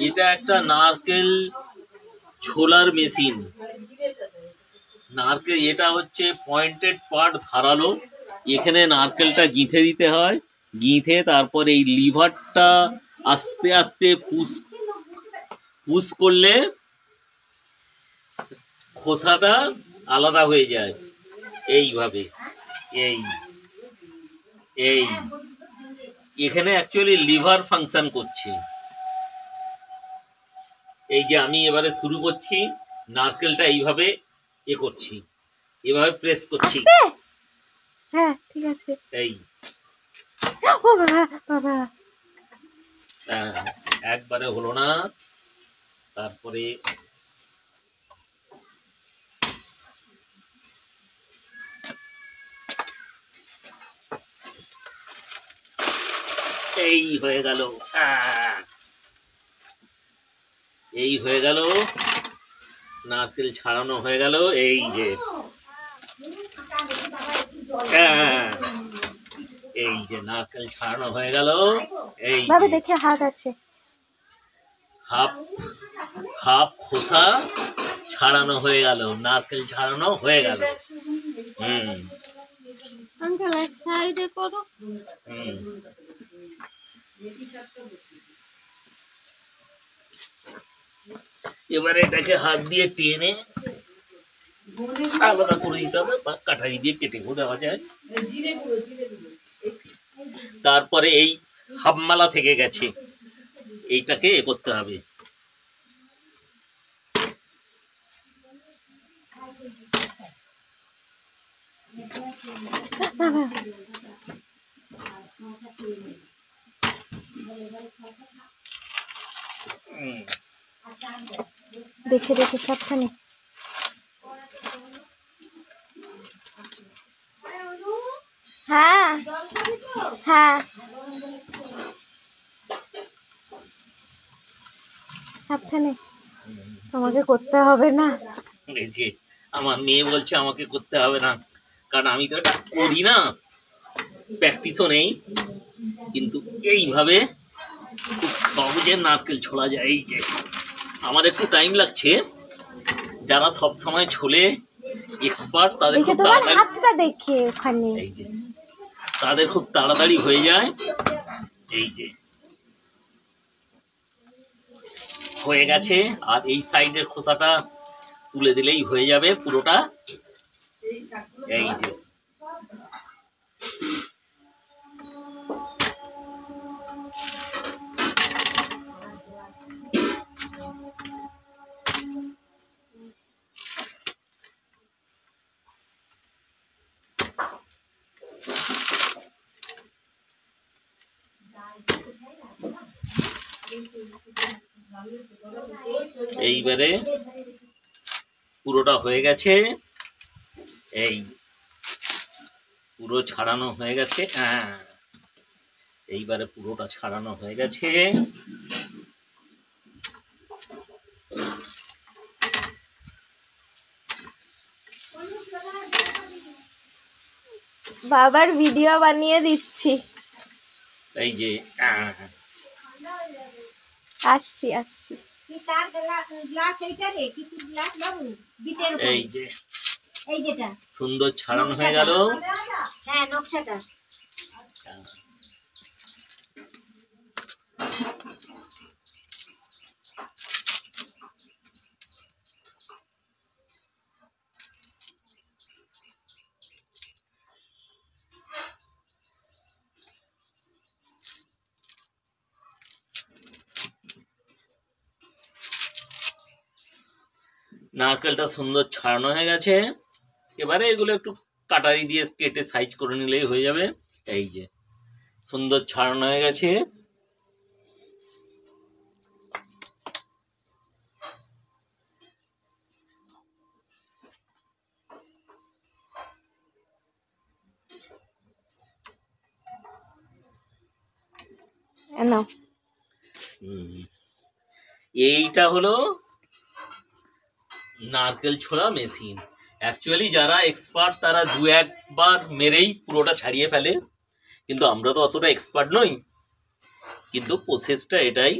এটা একটা নারকেল ছোলার মেশিন। নারকেল এটা হচ্ছে পয়েন্টেড পার্ট ধারালো, এখানে নারকেলটা গিঁথে দিতে হয়, গিঁথে তারপর এই লিভারটা আস্তে আস্তে পুশ করলে খোসাটা আলাদা হয়ে যায় এইভাবে। এই এই এখানে অ্যাকচুয়ালি লিভার ফাংশন করছে। এই যে আমি এবারে শুরু করছি, নারকেলটা এইভাবে করছি, এভাবে প্রেস করছি। হ্যাঁ ঠিক আছে। এই ও বাবা বাবা, একবারে হলো না, তারপরে এই হয়ে গেল, এই হয়ে গেল, নারকেল ছাড়ানো হয়ে গেল। এই যে এই যে নারকেল ছাড়ানো হয়ে গেল। এই বাবা দেখে হাত আছে, হাফ খোসা ছাড়ানো হয়ে গেল, নারকেল ছাড়ানো হয়ে গেল। আঙ্কেল এক সাইডে করো। এবারে এটাকে হাত দিয়ে টেনে আলাদা করে দিতে হবে, বা কাটারি দিয়ে কেটেও দেওয়া যায়। তারপরে এই হাফমালা থেকে গেছে, এইটাকে করতে হবে। দেখে দেখে সাবধানে। হ্যাঁ হ্যাঁ সাবধানে, তোমাকে করতে হবে না। এই যে আমার মেয়ে বলছে আমাকে করতে হবে না, কারণ আমি তো এটা করি না, প্র্যাকটিসও নেই, কিন্তু এইভাবে খুব সহজে নারকেল ছোলা যায়। এই যে আমার একটু টাইম লাগছে, যারা সব সময় ছোলে এক্সপার্ট তাদের খুব তাড়াতাড়ি, এই যে তাদের খুব তাড়াতাড়ি হয়ে যায়। এই যে হয়ে গেছে, আর এই সাইডের খোসাটা তুলে দিলেই হয়ে যাবে পুরোটা। এই যে এইবারে পুরোটা হয়ে গেছে, এই পুরো ছাড়ানো হয়ে গেছে। এইবারে পুরোটা ছাড়ানো হয়ে গেছে। বাবার ভিডিও বানিয়ে দিচ্ছি। এই যে আসছি আসছি। এই যে সুন্দর ছাড়ানো হয়ে গেল। হ্যাঁ নকশাটা নারকেলটা সুন্দর ছাড়ানো হয়ে গেছে, এবারে এগুলো একটু কাটারি দিয়ে কেটে সাইজ করে নিলেই হয়ে যাবে। এই যে সুন্দর ছাড়ানো হয়ে গেছে। এইটা হলো নারকেল ছোলা মেশিন। অ্যাকচুয়ালি যারা এক্সপার্ট তারা দু একবার মেরেই পুরোটা ছাড়িয়ে ফেলে, কিন্তু আমরা তো অতটা এক্সপার্ট নই, কিন্তু প্রসেসটা এটাই।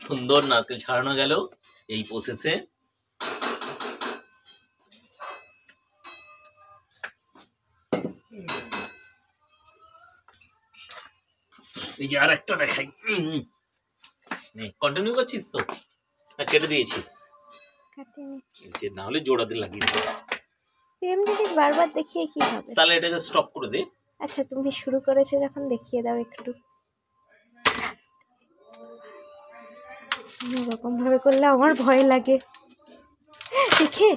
সুন্দর নারকেল ছাড়ানো গেল এই প্রসেসে। এই যে আর একটা দেখাই, কন্টিনিউ করছিস তো না কেটে দিয়েছিস? যে না হলে জোড়াতে লাগিয়ে দে। সেম জিনিস বারবার দেখিয়ে কি হবে? তাহলে এটাকে স্টপ করে দে। আচ্ছা তুমি শুরু করেছো যখন দেখিয়ে দাও একটু। এরকম ভাবে করলে আমার ভয় লাগে দেখে।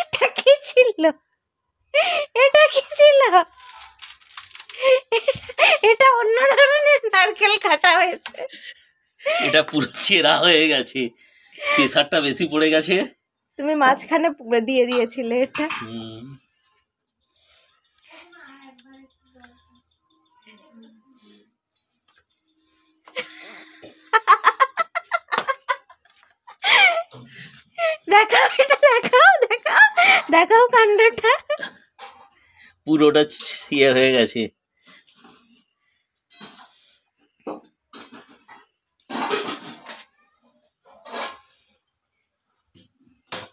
এটা কি ছিল? এটা কি ছিল? এটা অন্য ধরনের নারকেল কাটা হয়েছে। এটা পুরো চেরা হয়ে গেছে, প্রেসারটা বেশি পড়ে গেছে। তুমি মাঝখানে দিয়ে দিয়েছিলে এটা। দেখাও এটা, দেখাও দেখাও দেখাও কাণ্ডটা। পুরোটা ইয়ে হয়ে গেছে।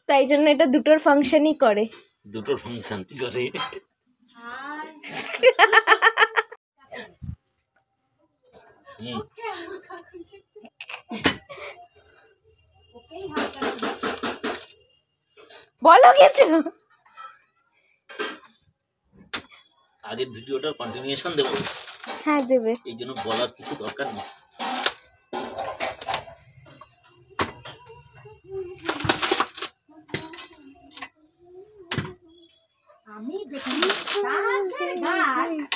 তাই জন্য এটা দুটোর ফাংশনই করে। দুটোর ফাংশন করে। বলো কিছু। আগের ভিডিওটার কন্টিনিউশন দেবো। হ্যাঁ দেবে। এই জন্য বলার কিছু দরকার নেই। আমি দেখি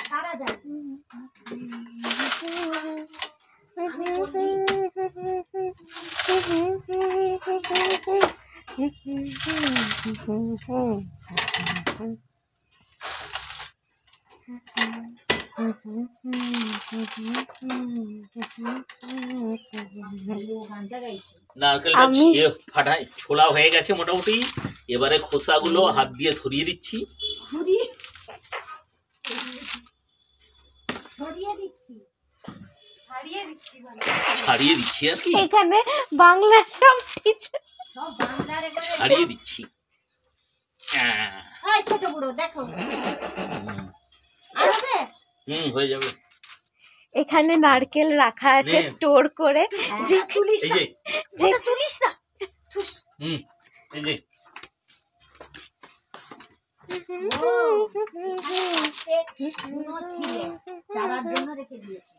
তারা যায়। নারকেলটা ফাটাই ছোলা হয়ে গেছে মোটামুটি। এবারে খোসাগুলো হাত দিয়ে ছড়িয়ে দিচ্ছি। ছাড়িয়ে দিচ্ছি আর কি, এখানে বাংলার সব টিচার ছাড়িয়ে দিচ্ছি। হয়ে যাবে। এখানে নারকেল রাখা আছে স্টোর করে। যে তুলিস এই যে যেটা তুলিস না। এই যে চারার জন্য রেখে দিয়েছি।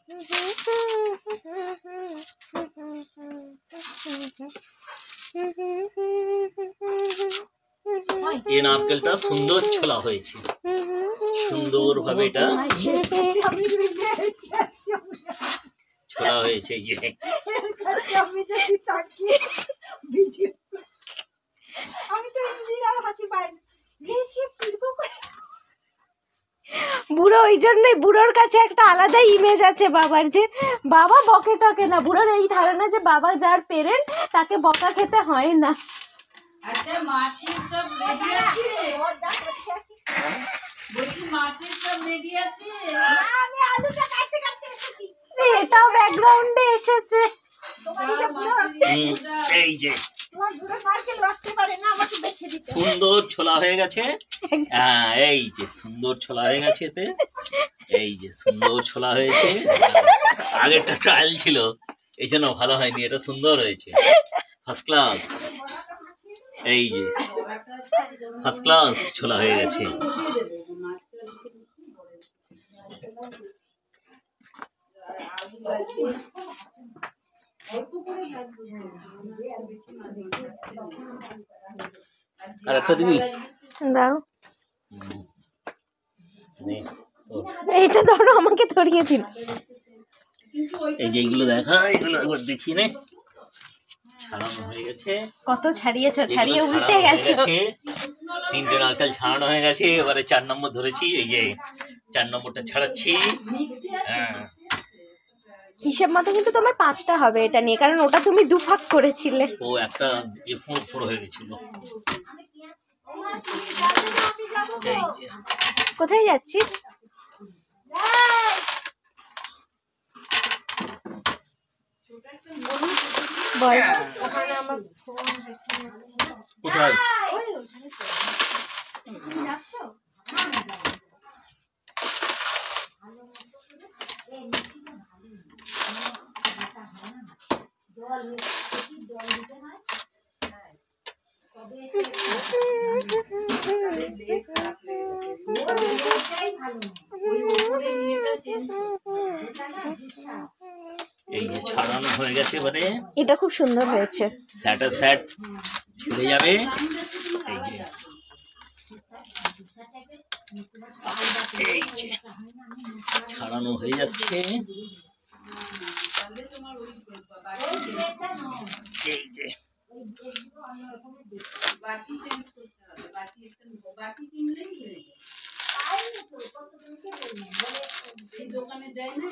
এই নারকেলটা সুন্দর ছোলা হয়েছে, সুন্দর ভাবে এটা ছোলা হয়েছে। এই যে বুড়ো ওই জন্যই, বুড়োর কাছে একটা আলাদা ইমেজ আছে বাবার, যে বাবা বকে টকে না। বুড়োর এই ধারণা যে বাবা যার পেরেন্ট তাকে বকা খেতে হয় না। আচ্ছা মাছের সব রেডি আছে? বলছি মাছের সব রেডি আছে? আমি আলুটা কাটতে কাটতে এসেছি। এটাও ব্যাকগ্রাউন্ডে এসেছে। এই যে সুন্দর ছোলা হয়ে গেছে। এই যে সুন্দর ছোলা হয়ে গেছে এতে। এই যে সুন্দর ছোলা হয়েছে। আগেরটা ট্রায়াল ছিল এই জন্য ভালো হয়নি, এটা সুন্দর হয়েছে, ফার্স্ট ক্লাস। এই যে ফার্স্ট ক্লাস ছোলা হয়ে গেছে। আর একটা দিবি? দাও। এইটা ধরো, আমাকে ধরিয়ে দিন। এই যে এইগুলো দেখা, এগুলো একবার দেখি নে। ছাড়ানো হয়ে গেছে। কত ছাড়িয়েছো? ছাড়িয়ে উল্টে গেছে। 3টে নারকেল ছাড়ানো হয়ে গেছে। এবারে 4 নম্বর ধরেছি। এই যে 4 নম্বরটা ছাড়াচ্ছি। হিসেব মতো কিন্তু তোমার 5টা হবে এটা নিয়ে, কারণ ওটা তুমি 2 ভাগ করেছিলে। ও একটা ফোড় হয়ে গেছিল। এই যে কোথায় যাচ্ছিস? বল। কোথায়? এই যে ছাড়ানো হয়ে গেছে, এবারে এটা খুব সুন্দর হয়েছে। স্যাটা স্যাট ছেড়ে যাবে। এই যে ছাড়ানো হয়ে যাচ্ছে। এই যে বাকি চেঞ্জ করতে হবে, বাকি কিনলেই হয়ে যায়। এই দোকানে দেয় না,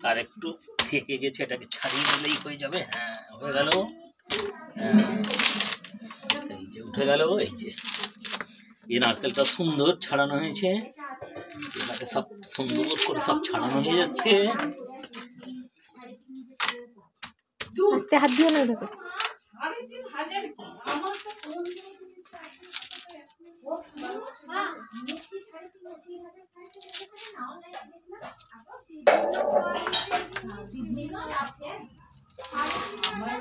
আর একটু থেকে গেছে, এটাকে ছাড়িয়ে নিলেই হয়ে যাবে। হ্যাঁ, হয়ে গেল। এই যে উঠে গেল। এই যে এই নারকেলটা সুন্দর ছাড়ানো হয়েছে, এটাকে সব সুন্দর করে সব ছাড়ানো হয়ে যাচ্ছে। আস্তে হাত দিয়ে না দেখো। আমার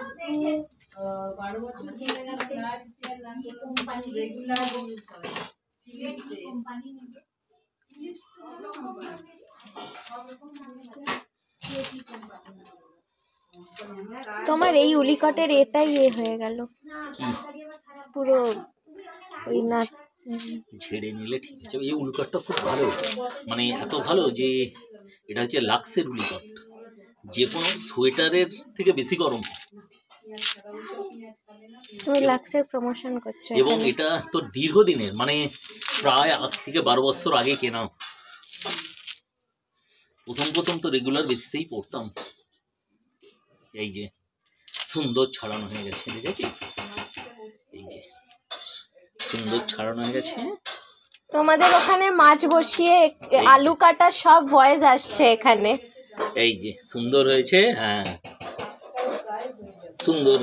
12 বছর ধরে রেগুলার ইউজ হয়। তোমার এই উলিকটের এটাই হয়ে গেল পুরো। ওই না ঝেড়ে নিলে ঠিক আছে। এই উলকটটা খুব ভালো, মানে এত ভালো যে এটা হচ্ছে লাক্সের উলিকট, যে কোনো সোয়েটারের থেকে বেশি গরম। তুমি লাক্সের প্রমোশন করছো এবং এটা তোর দীর্ঘদিনের, মানে প্রায় আজ থেকে 12 বছর আগে কেনা। প্রথম তো রেগুলার বেসিসেই পড়তাম। এই যে সুন্দর ছাড়ানো হয়ে গেছে, দেখেছিস? এই যে সুন্দর ছাড়ানো হয়ে গেছে। তোমাদের ওখানে মাছ বসিয়ে আলু কাটা সব ভয়েস আসছে এখানে। এই যে সুন্দর হয়েছে। হ্যাঁ, সুন্দর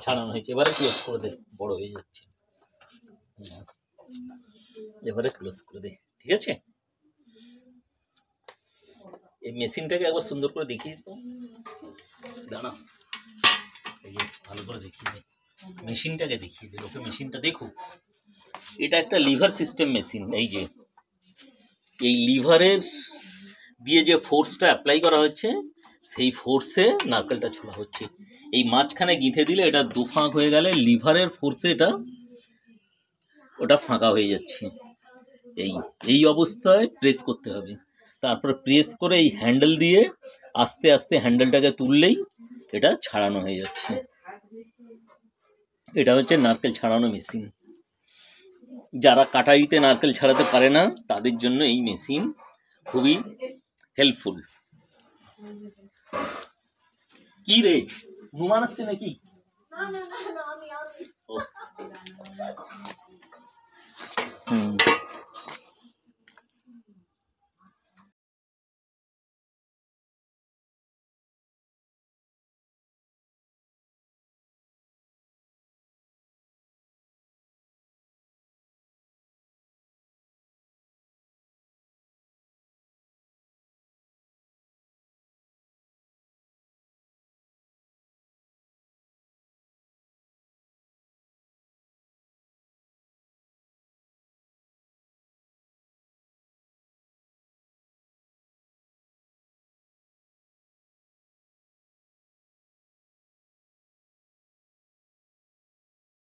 ছাড়ানো হয়েছে। এবারে ক্লোজ করে দে, বড় হয়ে যাচ্ছে। এবারে ক্লোজ করে দে, ঠিক আছে? এই মেশিনটাকে একবার সুন্দর করে দেখিয়ে তো, দাঁড়া। এই যে ভালো করে দেখিয়ে দে, মেশিনটাকে দেখিয়ে দে, লোকে মেশিনটা দেখুক। এটা একটা লিভার সিস্টেম মেশিন। এই যে এই লিভারের দিয়ে যে ফোর্সটা অ্যাপ্লাই করা হচ্ছে, সেই ফোর্সে নারকেলটা ছোড়া হচ্ছে। এই মাঝখানে গিঁথে দিলে এটা দুফাঁক হয়ে গেলে লিভারের ফোর্সে ওটা ফাঁকা হয়ে যাচ্ছে। এই অবস্থায় প্রেস করতে হবে। তারপরে প্রেস করে এই হ্যান্ডেল দিয়ে আস্তে আস্তে হ্যান্ডেলটাকে তুললেই এটা ছাড়ানো হয়ে যাচ্ছে। এটা হচ্ছে নারকেল ছাড়ানো মেশিন। যারা কাটারিতে নারকেল ছাড়াতে পারে না তাদের জন্য এই মেশিন খুবই হেল্পফুল। কি রে, ঘুমান আসছে নাকি? হুম।